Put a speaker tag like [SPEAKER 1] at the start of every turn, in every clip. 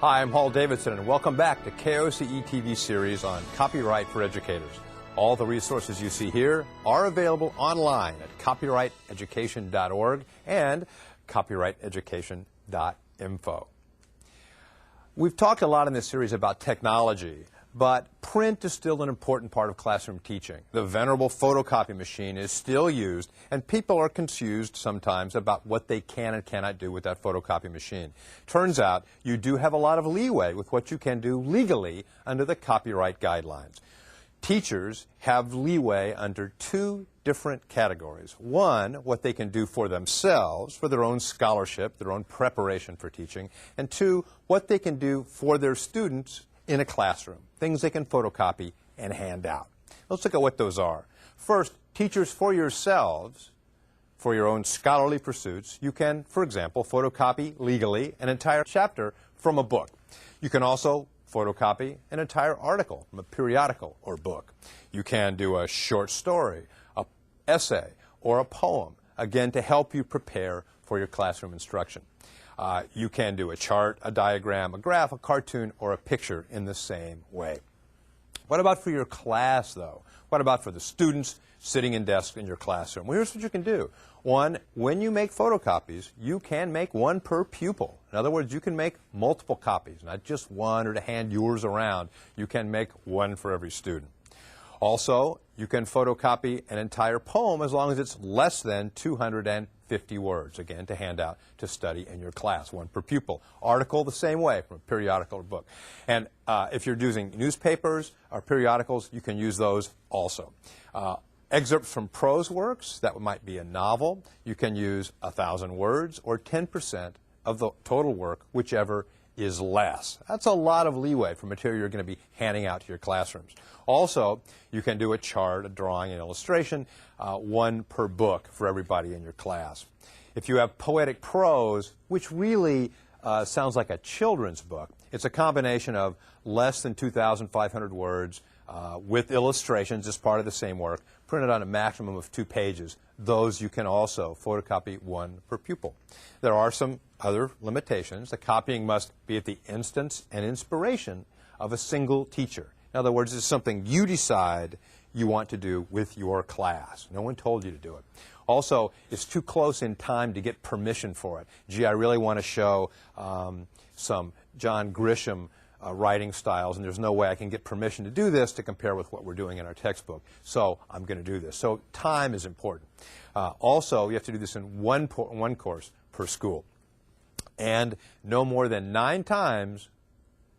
[SPEAKER 1] Hi, I'm Hall Davidson, and welcome back to KOCE TV series on Copyright for Educators. All the resources you see here are available online at copyrighteducation.org and copyrighteducation.info. We've talked a lot in this series about technology, but print is still an important part of classroom teaching. The venerable photocopy machine is still used, and people are confused sometimes about what they can and cannot do with that photocopy machine. Turns out you do have a lot of leeway with what you can do legally under the copyright guidelines. Teachers have leeway under two different categories. One, what they can do for themselves, for their own scholarship, their own preparation for teaching, and two, what they can do for their students in a classroom, things they can photocopy and hand out. Let's look at what those are. First, teachers, for yourselves, for your own scholarly pursuits, you can, for example, photocopy legally an entire chapter from a book. You can also photocopy an entire article from a periodical or book. You can do a short story, an essay, or a poem, again, to help you prepare for your classroom instruction. You can do a chart, a diagram, a graph, a cartoon, or a picture in the same way. What about for your class, though? What about for the students sitting in desks in your classroom? Well, here's what you can do. One, when you make photocopies, you can make one per pupil. In other words, you can make multiple copies, not just one or to hand yours around. You can make one for every student. Also, you can photocopy an entire poem as long as it's less than 250 words, again, to hand out to study in your class, one per pupil. Article, the same way, from a periodical or book. And if you're using newspapers or periodicals, you can use those also. Excerpts from prose works, that might be a novel. You can use 1,000 words or 10% of the total work, whichever is less. That's a lot of leeway for material you're going to be handing out to your classrooms. Also, you can do a chart, a drawing, an illustration, one per book for everybody in your class. If you have poetic prose, which really sounds like a children's book, it's a combination of less than 2,500 words with illustrations as part of the same work, printed on a maximum of 2 pages. Those you can also photocopy one per pupil. There are some other limitations. The copying must be at the instance and inspiration of a single teacher. In other words, it's something you decide you want to do with your class. No one told you to do it. Also, it's too close in time to get permission for it. Gee, I really want to show some John Grisham writing styles, and there's no way I can get permission to do this to compare with what we're doing in our textbook. So I'm going to do this. So time is important. Also, you have to do this in one course per school, and no more than 9 times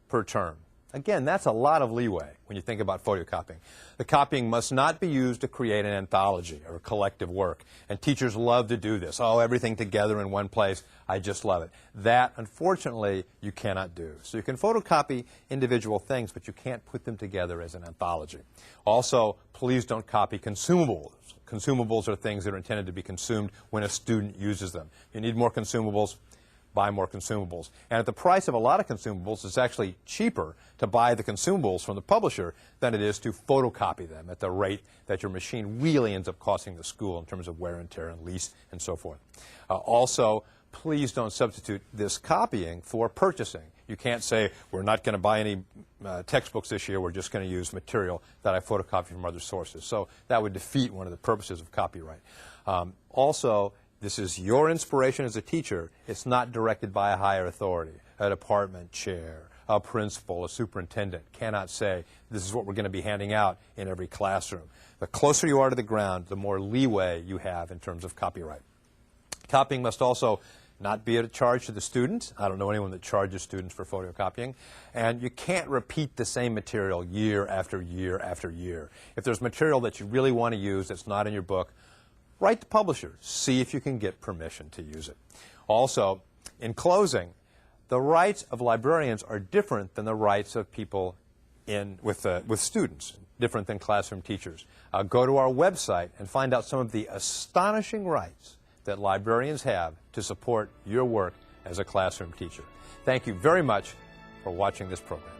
[SPEAKER 1] per term. Again, that's a lot of leeway when you think about photocopying. The copying must not be used to create an anthology or a collective work. And teachers love to do this. Oh, everything together in one place. I just love it. That, unfortunately, you cannot do. So you can photocopy individual things, but you can't put them together as an anthology. Also, please don't copy consumables. Consumables are things that are intended to be consumed when a student uses them. If you need more consumables, buy more consumables. And at the price of a lot of consumables, it's actually cheaper to buy the consumables from the publisher than it is to photocopy them at the rate that your machine really ends up costing the school in terms of wear and tear and lease and so forth. Also, please don't substitute this copying for purchasing. You can't say, we're not going to buy any textbooks this year, we're just going to use material that I photocopied from other sources. So that would defeat one of the purposes of copyright. Also, this is your inspiration as a teacher. It's not directed by a higher authority, a department chair, a principal, a superintendent cannot say, this is what we're going to be handing out in every classroom. The closer you are to the ground, the more leeway you have in terms of copyright. Copying must also not be at a charge to the student. I don't know anyone that charges students for photocopying. And you can't repeat the same material year after year after year. If there's material that you really want to use that's not in your book, write the publisher. See if you can get permission to use it. Also, in closing, the rights of librarians are different than the rights of people with students, different than classroom teachers. Go to our website and find out some of the astonishing rights that librarians have to support your work as a classroom teacher. Thank you very much for watching this program.